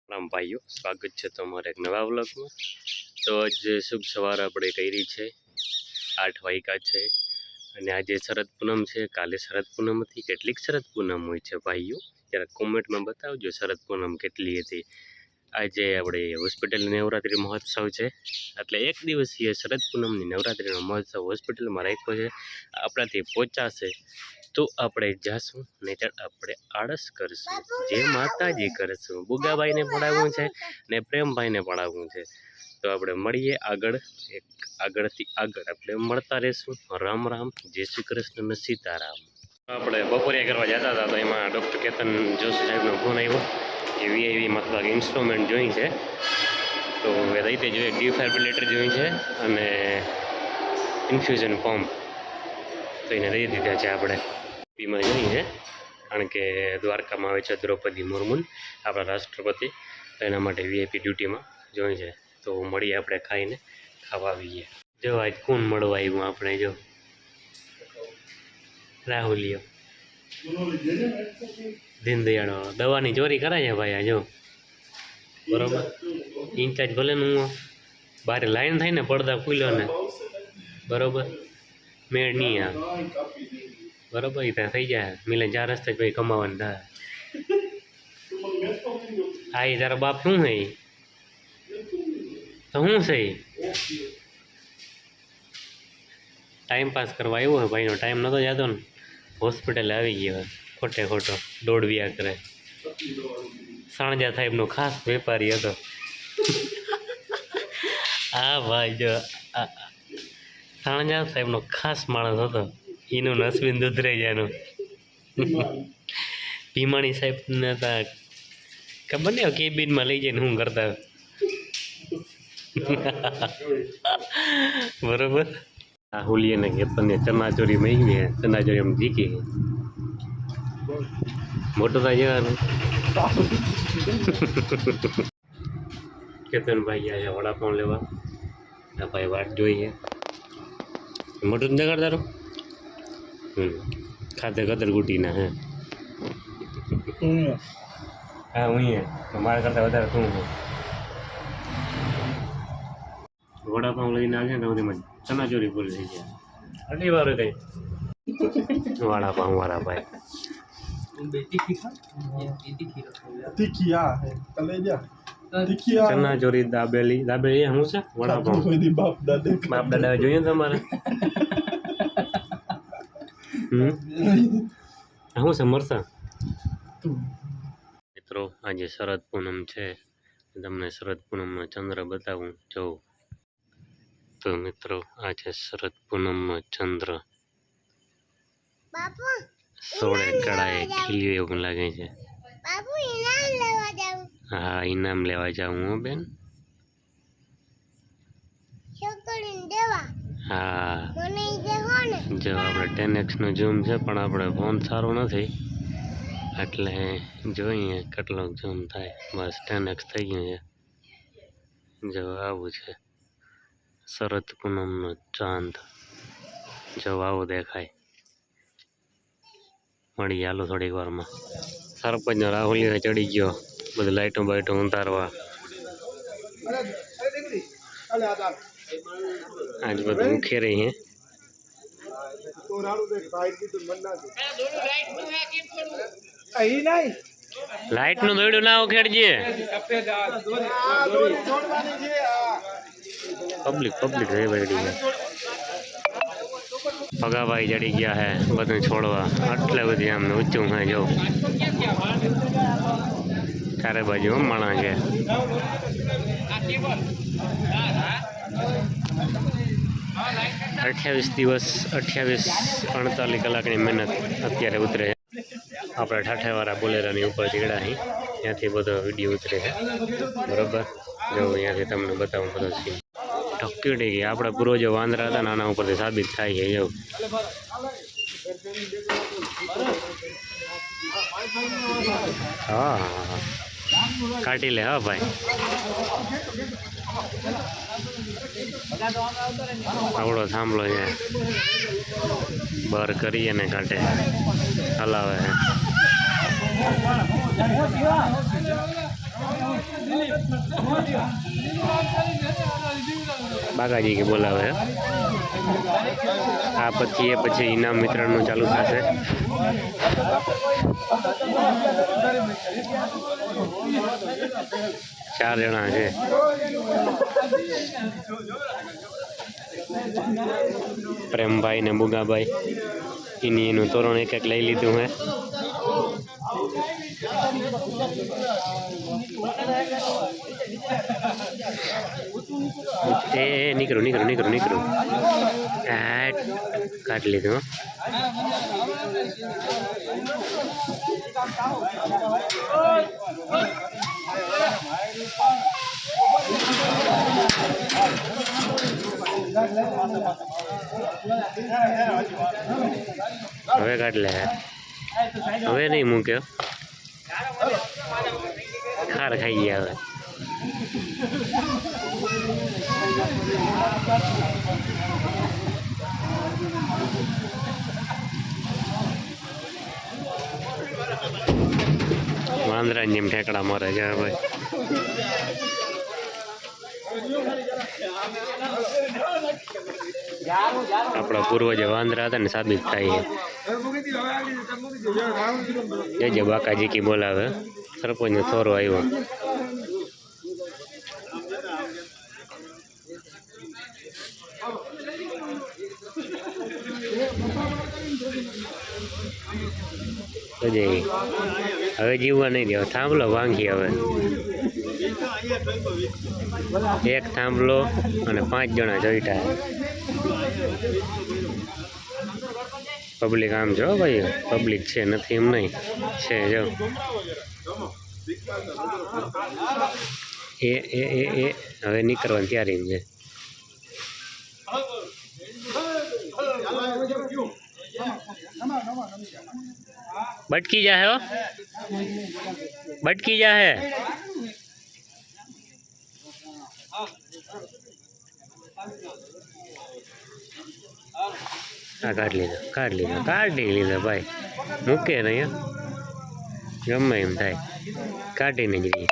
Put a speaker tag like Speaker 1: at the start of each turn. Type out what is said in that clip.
Speaker 1: રામ ભાઈઓ, સ્વાગત છે તમારા એક નવા વ્લોગમાં। તો આજે શુભ સવાર આપણે કરી છે, 8 વાગ્યા છે અને આજે શરદ પૂનમ છે। કાલે શરદ પૂનમ હતી। કેટલીક શરદ પૂનમ હોય છે ભાઈઓ, જરા કોમેન્ટમાં બતાવજો શરદ પૂનમ કેટલી હતી। આજે આપણે હોસ્પિટલ નવરાત્રિ મહોત્સવ છે, એટલે એક દિવસીય શરદ પૂનમની નવરાત્રિનો મહોત્સવ હોસ્પિટલમાં રાખ્યો છે। આપણાથી પહોંચાશે તો આપણે જાશું, નહીંતર આપણે આળસ કરશું। જે માતાજી કરશું। બુગાભાઈને પડાવવું છે ને પ્રેમભાઈને પડાવવું છે, તો આપણે મળીએ આગળ, એક આગળથી આગળ આપણે મળતા રહેશું। રામ રામ, જય શ્રી કૃષ્ણ ને સીતારામ। આપણે બપોરિયા કરવા જતા હતા, તો એમાં ડૉક્ટર કેતન જોશી સાહેબનો ફોન આવ્યો કે વીઆઈવી મતલબ ઇન્સ્ટ્રુમેન્ટ જોઈ છે, તો એ રીતે જોઈએ ડિફાઇબ્રિલેટર જોઈ છે અને ઇન્ફ્યુઝન પંપ, તો એને દઈ દીધા છે આપણે પીમાં જોઈ છે। કારણ કે દ્વારકામાં આવે છે દ્રૌપદી મુર્મુ, આપણા રાષ્ટ્રપતિ, તો એના માટે વીઆઈપી ડ્યુટીમાં જોઈ છે। તો મળીએ આપણે ખાઈને, ખાવા આવીએ। જો આજ કોણ મળવા આવ્યું આપણે, જો રાહુલિયો દીનદયાળો દવાની ચોરી કરાય છે ભાઈ, આ જો બરોબર। ઇન્ચાર્જ ભલે ને હું બારે લાઈન થાય ને, પડદા ખુલ્યો ને બરોબર, મેળ નહીં આવે બરોબર, એ ત્યાં થઈ જાય મિલે 4 રસ્તે ભાઈ કમાવાનું થાય। હા, એ તારા બાપ શું છે, તો શું છે, ટાઈમ પાસ કરવા આવ્યો હોય ભાઈનો ટાઈમ નહોતો જતો ને, હોસ્પિટલે આવી ગયો ખોટે ખોટો દોડવ્યા કરે। સાણજા સાહેબનો ખાસ વેપારી હતો। હા ભાઈ, જો સાણજા સાહેબનો ખાસ માણસ હતો, એનું નસબીન દુધરેજાનું। ભીમાણી સાહેબને ત્યાં ખબર નહીં કેબિનમાં લઈ જઈને શું કરતા બરોબર। આ હોલીને કેતનને ચનાચોરી મળી, ચનાચોરી એમ જીકી મોટું થાય જવાનું। કેતનભાઈ આવ્યા વડાપાઉં લેવા, આ ભાઈ વાટ જોઈએ, મોટું દેખાડ તારું ખાતે કતર ગુટીના હે। હા, હું મારા કરતાં વધારે શું વડાપાઉં લઈને આવે ને, બધીમાં ચનાચોરી પૂરી થઈ જાય। આટલી વાર કઈ વડાપાઉં વાળા ભાઈ ચનાચોરી દાબેલી દાબેલી શું છે, વડાપાઉં બાપ દાદા જોઈએ તમારે શું છે, મરસા। મિત્રો આજે શરદ પૂનમ છે, તમને શરદ પૂનમનો ચંદ્ર બતાવું જોઉં તો મિત્રો આ છે શરદ પૂનમનો ચંદ્ર, 16 કળાએ ખીલ્યો એવું લાગે છે। હા, ઇનામ લેવા જાઉં હું બેન। હા, જો આપણે 10x નો ઝૂમ છે, પણ આપણે ફોન સારો નથી, એટલે જોઈએ કેટલો ઝૂમ થાય। બસ 10x થઈ ગયું છે। જો આવું છે શરદ પૂનમનો ચાંદ, જો આવું દેખાય। મળી હાલો થોડીક વારમાં। સરપંચનો રાહુલિયો ચડી ગયો બધું લાઈટો બાઈટો ઉતારવા, આજ બધું ઉખેરી હે। લાઈટ નું દોડ્યું ના ઉખેડજે, પબ્લિક રહે બધી। પગાભાઈ ચડી ગયા હે બધું છોડવા, આટલે બધી આમ ઊંચું હે, જો ચારે બાજુ માણા છે। 28 દિવસ 48 કલાકની મહેનત અત્યારે ઉતરે છે। આપણે ઠાઠેવાળા બોલેરાની ઉપર ચડ્યા અહીં, ત્યાંથી બધો વિડીયો ઉતરે છે બરોબર। જો અહીંયાથી તમને બતાવું બધો સીન ઢક્કી ગઈ, આપણે પૂર્વજો વાંદરા હતા ને આના ઉપરથી સાબિત થાય છે। જો હા કાઢી લે, હા ભાઈ, આવડો થાંભલો છે, બહાર કરીએ ને કાઢે હલાવે છે। બાકાજી કે બોલાવે આ પછી ઇનામ વિતરણનું ચાલુ થશે. ચાર જણા છે. પ્રેમભાઈ ને બુગાભાઈ એનું તોરણ એક એક લઈ લીધું હે. એ નીકળું કાઢી લીધું. હવે કાઢ લે. હવે નહીં મૂક્યો. ખાર ખાઈ ગયા હવે. વાંદરાની જેમ ઠેકડા મારે છે ભાઈ. આપણા પૂર્વજો વાંદરા હતા ને સાબિત થાય છે. જય બાકાજી કી બોલાવે. સરપંચ નો થોરો આવ્યો. હવે જીવવા નહીં દેવા. થાંભલો ભાંગી હવે. એક થાંભલો અને 5 જણા જોઈતા. પબ્લિક આમ જો ભાઈ, પબ્લિક છે નથી એમ નહીં છે. જો એ હવે નીકળવાની તૈયારી છે. બટકી જા હે, બટકી જા હે. કાઢી લીધા ભાઈ. મૂકે નહીં ગમે એમ થાય, કાઢીને જ રહીએ.